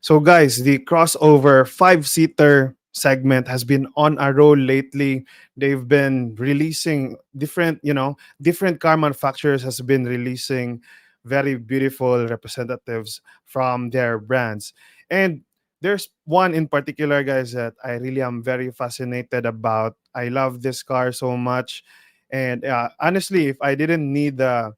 So, guys, the crossover five-seater segment has been on a roll lately. They've been releasing different car manufacturers has been releasing very beautiful representatives from their brands. And there's one in particular, guys, that I really am very fascinated about. I love this car so much. And honestly, if I didn't need the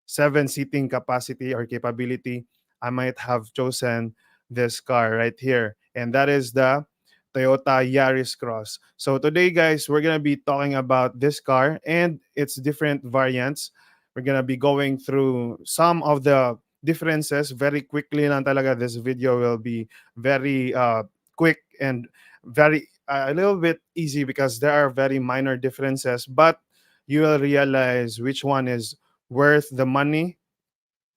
seven seating capacity or capability, I might have chosen this car right here. And that is the Toyota Yaris Cross. So today, guys, we're going to be talking about this car and its different variants. We're going to be going through some of the differences very quickly lang talaga. This video will be very quick and very a little bit easy because there are very minor differences, but you will realize which one is worth the money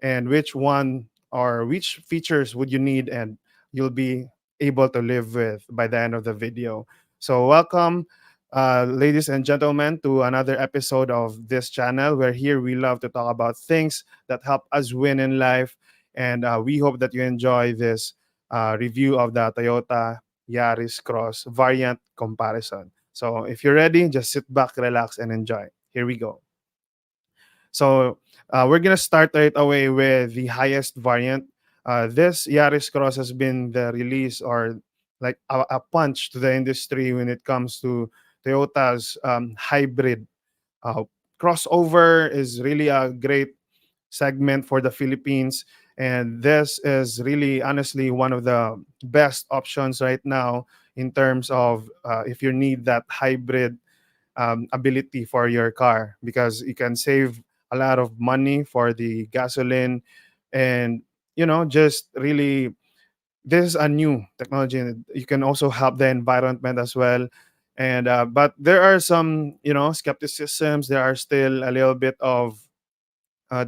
and which one or which features would you need and you'll be able to live with by the end of the video. So welcome, ladies and gentlemen, to another episode of this channel where here we love to talk about things that help us win in life. And we hope that you enjoy this review of the Toyota Yaris Cross variant comparison. So if you're ready, just sit back, relax, and enjoy. Here we go. So we're gonna start right away with the highest variant. This Yaris Cross has been the release or like a punch to the industry when it comes to Toyota's hybrid. Uh, Crossover is really a great segment for the Philippines, and this is really honestly one of the best options right now in terms of if you need that hybrid ability for your car because you can save a lot of money for the gasoline and just really this is a new technology and you can also help the environment as well and but there are some skepticisms. There are still a little bit of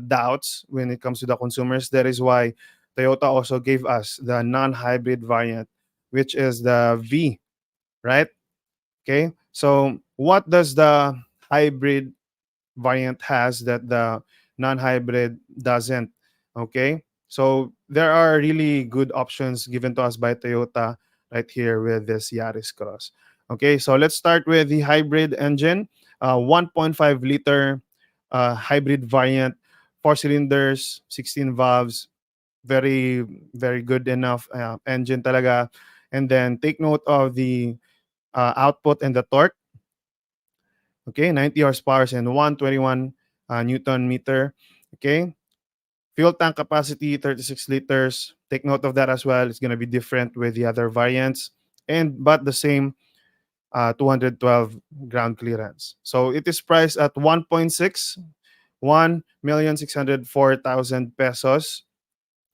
doubts when it comes to the consumers. That is why Toyota also gave us the non-hybrid variant, which is the V, right? Okay, so what does the hybrid variant has that the non-hybrid doesn't? Okay, so there are really good options given to us by Toyota right here with this Yaris Cross. Okay, so let's start with the hybrid engine, 1.5 liter hybrid variant, four cylinders, 16 valves, very very good enough engine talaga. And then take note of the output and the torque. Okay, 90 horsepower and 121 Newton meter. Okay, fuel tank capacity 36 liters. Take note of that as well. It's going to be different with the other variants, and but the same 212 ground clearance. So it is priced at 1.6, 1,604,000 pesos.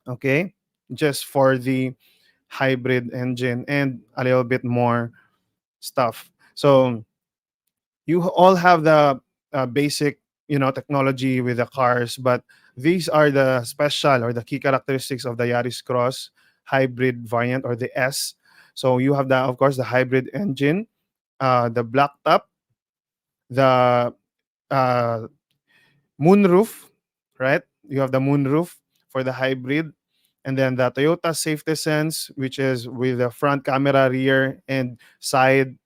Okay, just for the hybrid engine and a little bit more stuff. So you all have the basic technology with the cars, but these are the special or the key characteristics of the Yaris Cross hybrid variant or the S. So you have the of course the hybrid engine, the black top, the uh, moonroof, right? You have the moonroof for the hybrid, and then the Toyota Safety Sense, which is with the front camera, rear and side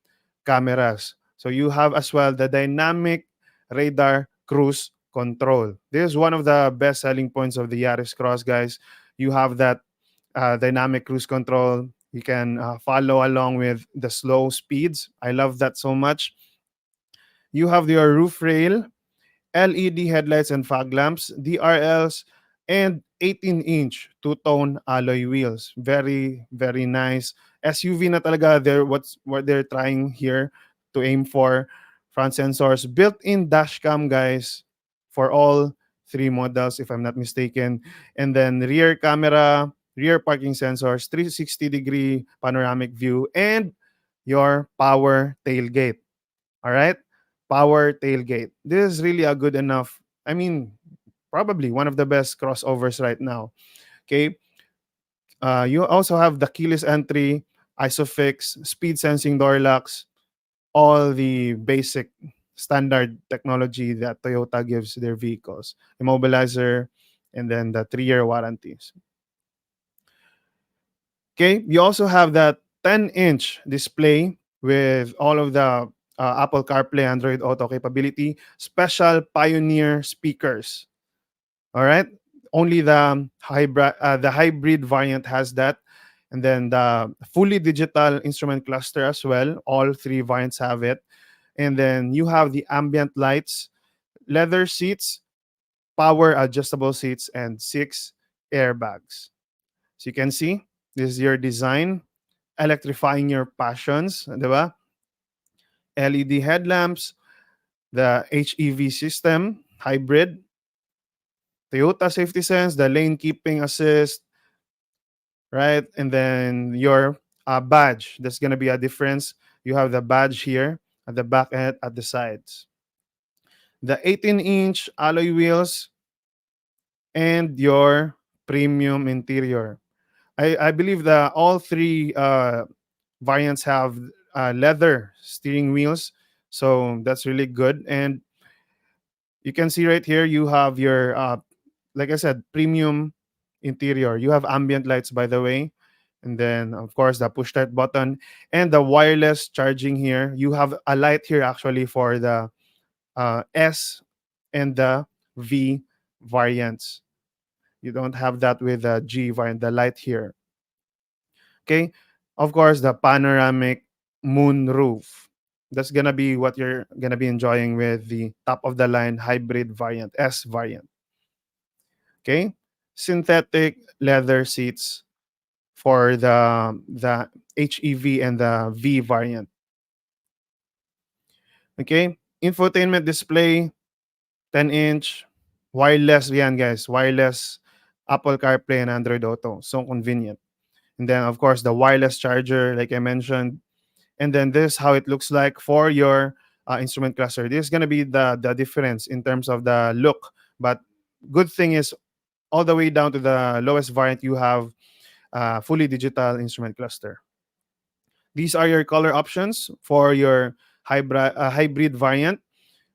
cameras. So you have as well the dynamic radar cruise control. This is one of the best selling points of the Yaris Cross, guys. You have that dynamic cruise control. You can follow along with the slow speeds. I love that so much. You have your roof rail, LED headlights and fog lamps, DRLs, and 18-inch two-tone alloy wheels. Very, very nice. SUV na talaga what they're trying here to aim for. Front sensors, built-in dashcam, guys, for all three models, if I'm not mistaken. And then rear camera, rear parking sensors, 360-degree panoramic view, and your power tailgate. All right? Power tailgate. This is really a good enough. I mean, probably one of the best crossovers right now. Okay. You also have the keyless entry, isofix, speed sensing door locks, all the basic standard technology that Toyota gives their vehicles. Immobilizer, and then the 3-year warranties. Okay, you also have that 10-inch display with all of the Apple CarPlay, Android Auto capability, special Pioneer speakers. All right, only the hybrid variant has that, and then the fully digital instrument cluster as well. All three variants have it, and then you have the ambient lights, leather seats, power adjustable seats, and 6 airbags. So you can see this is your design, electrifying your passions, di ba? LED headlamps, the HEV system, hybrid, Toyota safety sense, the lane keeping assist, right? And then your badge. There's gonna be a difference. You have the badge here at the back end, at the sides. The 18-inch alloy wheels and your premium interior. I believe that all three variants have leather steering wheels, so that's really good. And you can see right here, you have your like I said, premium interior. You have ambient lights, by the way, and then of course the push start button and the wireless charging here. You have a light here actually for the S and the V variants. You don't have that with the G variant, the light here. Okay. Of course, the panoramic moon roof. That's gonna be what you're gonna be enjoying with the top of the line hybrid variant, S variant. Okay. Synthetic leather seats for the HEV and the V variant. Okay. Infotainment display, 10-inch, wireless yan guys, wireless Apple CarPlay and Android Auto. So convenient. And then of course the wireless charger, like I mentioned. And then this how it looks like for your instrument cluster. This is gonna be the difference in terms of the look. But good thing is all the way down to the lowest variant, you have fully digital instrument cluster. These are your color options for your hybrid variant.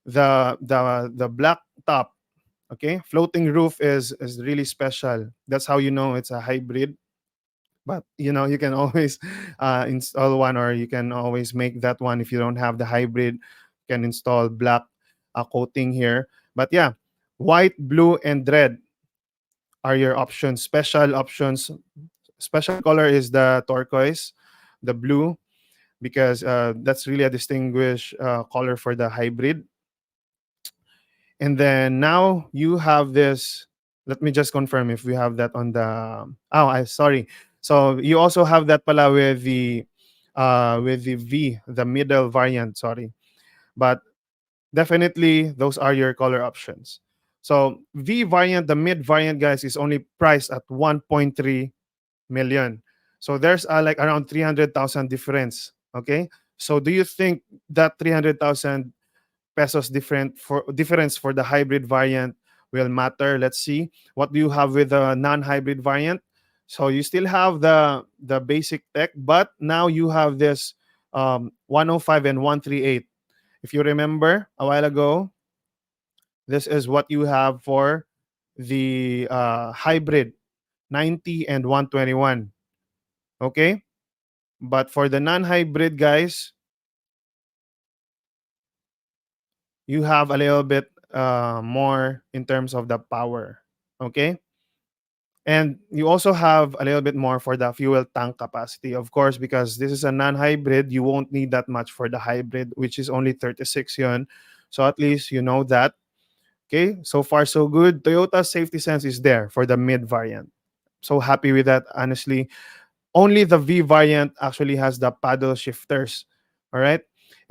The black top, okay, floating roof is really special. That's how you know it's a hybrid. But you can always install one, or you can always make that one if you don't have the hybrid. You can install black coating here. But yeah, white, blue, and red are your options. Special options. Special color is the turquoise, the blue, because that's really a distinguished color for the hybrid. And then now you have this. Let me just confirm if we have that on the. Oh, I sorry. So you also have that pala with the V, the middle variant. Sorry, but definitely those are your color options. So V variant, the mid variant, guys, is only priced at 1.3 million. So there's like around 300,000 difference. Okay. So do you think that 300,000 pesos difference for the hybrid variant will matter? Let's see. What do you have with the non-hybrid variant? So you still have the basic tech, but now you have this 105 and 138. If you remember a while ago, this is what you have for the hybrid 90 and 121. Okay, but for the non-hybrid guys, you have a little bit more in terms of the power. Okay. And you also have a little bit more for the fuel tank capacity, of course, because this is a non-hybrid. You won't need that much for the hybrid, which is only 36 yon. So at least you know that. Okay, so far so good. Toyota safety sense is there for the mid variant. So happy with that, honestly. Only the V variant actually has the paddle shifters. All right.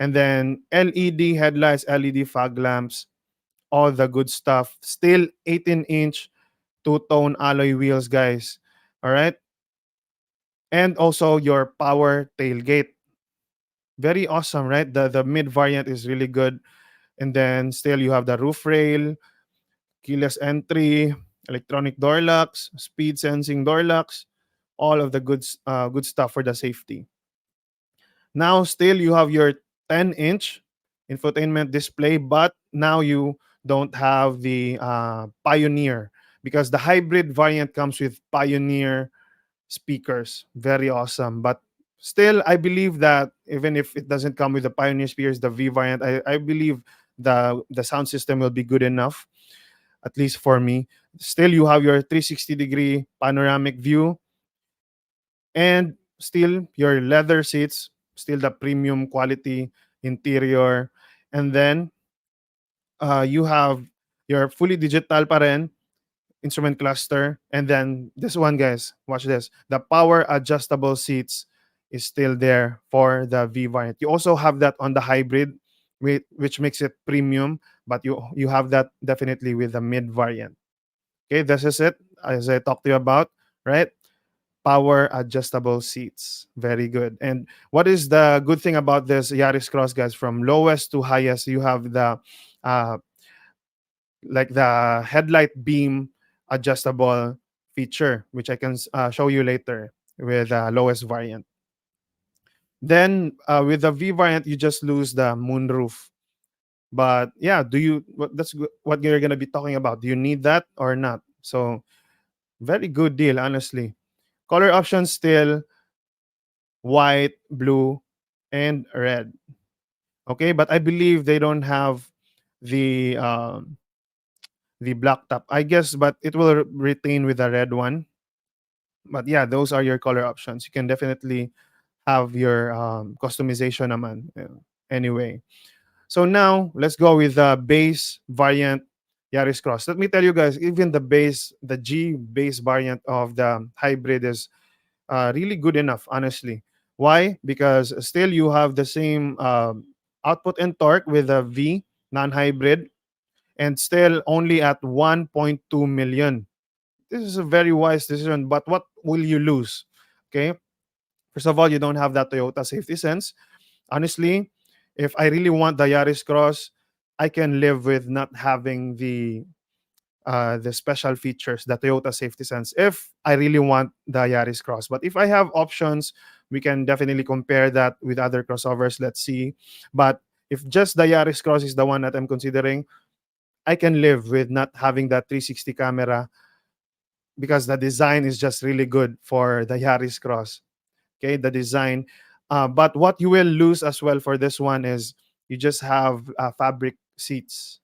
And then LED headlights, LED fog lamps, all the good stuff. Still 18-inch two-tone alloy wheels, guys. All right. And also your power tailgate. Very awesome, right? The mid variant is really good. And then still you have the roof rail, keyless entry, electronic door locks, speed sensing door locks, all of the good stuff for the safety. Now still you have your 10-inch infotainment display, but now you don't have the Pioneer, because the hybrid variant comes with Pioneer speakers, very awesome. But still, I believe that even if it doesn't come with the Pioneer speakers, the V variant, I believe the sound system will be good enough, at least for me. Still, you have your 360-degree panoramic view, and still your leather seats, still the premium quality interior. And then you have your fully digital pa rin, instrument cluster. And then this one, guys, watch this. The power adjustable seats is still there for the V variant. You also have that on the hybrid, which makes it premium, but you have that definitely with the mid variant. Okay, this is it as I talked to you about, right? Power adjustable seats. Very good. And what is the good thing about this Yaris Cross, guys? From lowest to highest, you have the uh, like the headlight beam adjustable feature, which I can show you later with lowest variant. Then with the V variant, you just lose the moonroof. But yeah, what you're gonna be talking about? Do you need that or not? So very good deal, honestly. Color options still white, blue, and red. Okay, but I believe they don't have the the black top. I guess, but it will retain with the red one. But yeah, those are your color options. You can definitely have your customization naman. Anyway, so now let's go with the base variant Yaris Cross. Let me tell you guys, even the G base variant of the hybrid is really good enough, honestly. Why? Because still you have the same output and torque with a V non-hybrid, and still only at 1.2 million. This is a very wise decision, but what will you lose? Okay, first of all, you don't have that Toyota safety sense. Honestly, if I really want the Yaris Cross, I can live with not having the special features, the Toyota safety sense, if I really want the Yaris Cross. But if I have options, we can definitely compare that with other crossovers. Let's see. But if just the Yaris Cross is the one that I'm considering, I can live with not having that 360 camera because the design is just really good for the Yaris Cross. Okay, the design. But what you will lose as well for this one is you just have fabric seats.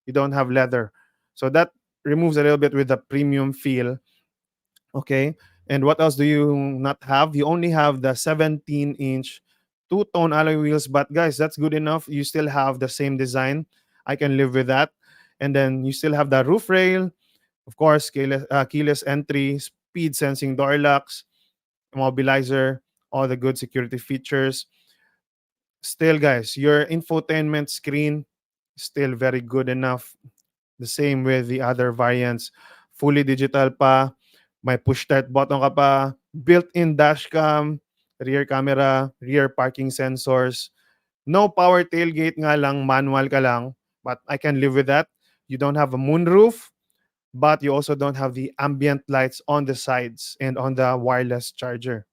You don't have leather. So that removes a little bit with the premium feel. Okay. And what else do you not have? You only have the 17-inch two-tone alloy wheels. But guys, that's good enough. You still have the same design. I can live with that. And then you still have the roof rail, of course, keyless entry, speed sensing door locks, immobilizer, all the good security features. Still, guys, your infotainment screen still very good enough. The same with the other variants. Fully digital pa, may push start button ka pa, built-in dashcam, rear camera, rear parking sensors. No power tailgate nga lang, manual ka lang, but I can live with that. You don't have a moonroof, but you also don't have the ambient lights on the sides and on the wireless charger.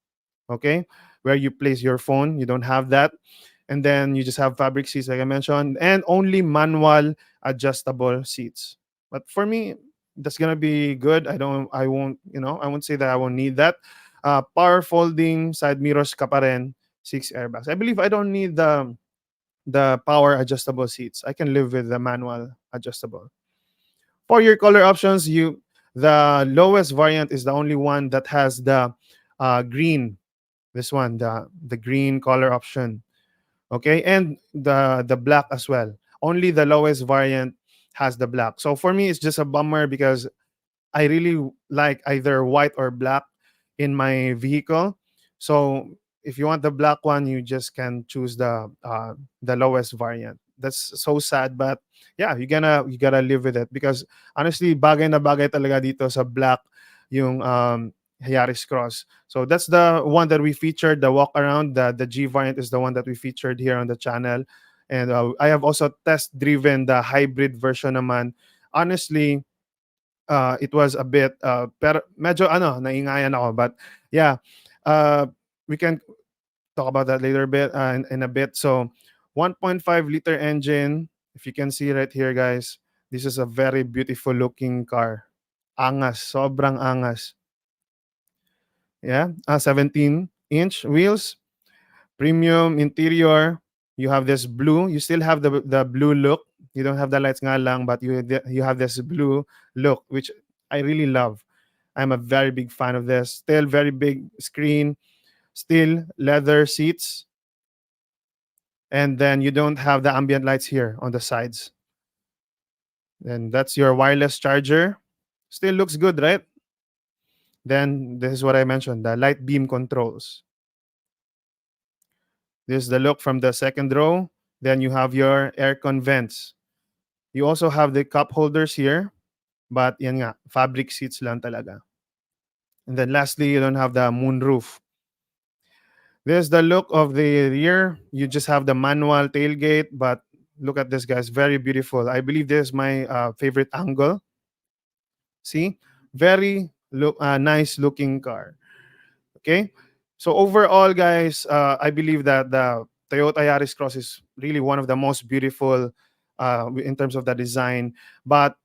Okay? Where you place your phone, you don't have that. And then you just have fabric seats, like I mentioned, and only manual adjustable seats. But for me, that's gonna be good. I won't, I won't say that I won't need that. Power folding side mirrors ka pa rin, 6 airbags. I believe I don't need the power adjustable seats. I can live with the manual adjustable. For your color options, the lowest variant is the only one that has the green. This one, the green color option. Okay, and the black as well. Only the lowest variant has the black. So for me, it's just a bummer because I really like either white or black in my vehicle. So if you want the black one, you just can choose the lowest variant. That's so sad, but yeah, you gotta live with it because honestly, bagay na bagay talaga dito sa black yung Yaris Cross. So that's the one that we featured. The walk around, the G variant is the one that we featured here on the channel, and I have also test driven the hybrid version naman. Honestly, it was a bit pero medyo naingayan ako, but yeah, uh we can talk about that later bit in a bit. So 1.5-liter engine, if you can see right here, guys, this is a very beautiful looking car. Angas, sobrang angas. Yeah, 17-inch wheels, premium interior. You have this blue. You still have the blue look. You don't have the lights nga lang, but you have this blue look, which I really love. I'm a very big fan of this. Still very big screen, still leather seats, and then you don't have the ambient lights here on the sides. And that's your wireless charger. Still looks good, right? Then this is what I mentioned, the light beam controls. This is the look from the second row. Then you have your aircon vents. You also have the cup holders here, but yan nga, fabric seats lang talaga. And then lastly, you don't have the moonroof. This is the look of the rear. You just have the manual tailgate, but look at this, guys. Very beautiful. I believe this is my favorite angle. See? Very nice looking car. Okay? So overall, guys, I believe that the Toyota Yaris Cross is really one of the most beautiful in terms of the design. But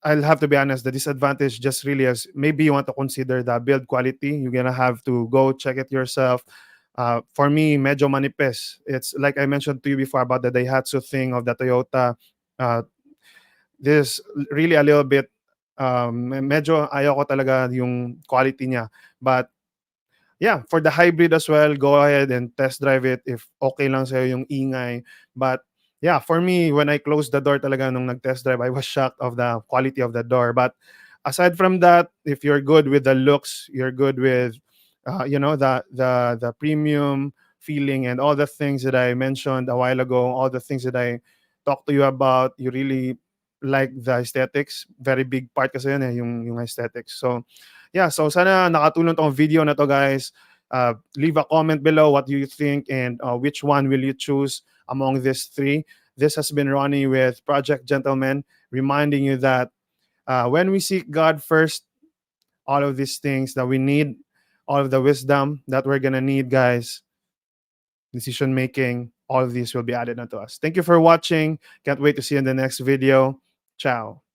I'll have to be honest, the disadvantage just really is maybe you want to consider the build quality. You're gonna have to go check it yourself. For me, medyo manipis. It's like I mentioned to you before about the Daihatsu thing of the Toyota. Uh, this really a little bit medyo ayaw ko talaga yung quality niya. But yeah, for the hybrid as well, go ahead and test drive it if okay lang sa'yo yung ingay. But yeah, for me, when I closed the door talaga nung nag-test drive, I was shocked of the quality of the door. But aside from that, if you're good with the looks, you're good with, the premium feeling and all the things that I mentioned a while ago, all the things that I talked to you about, you really like the aesthetics. Very big part kasi yun yung aesthetics. So yeah, so sana nakatulong tong video na to, guys. Leave a comment below what do you think and which one will you choose among these three. This has been Ronnie with Project Gentleman, reminding you that when we seek God first, all of these things that we need, all of the wisdom that we're gonna need, guys, decision making, all of these will be added onto us. Thank you for watching. Can't wait to see you in the next video. Ciao.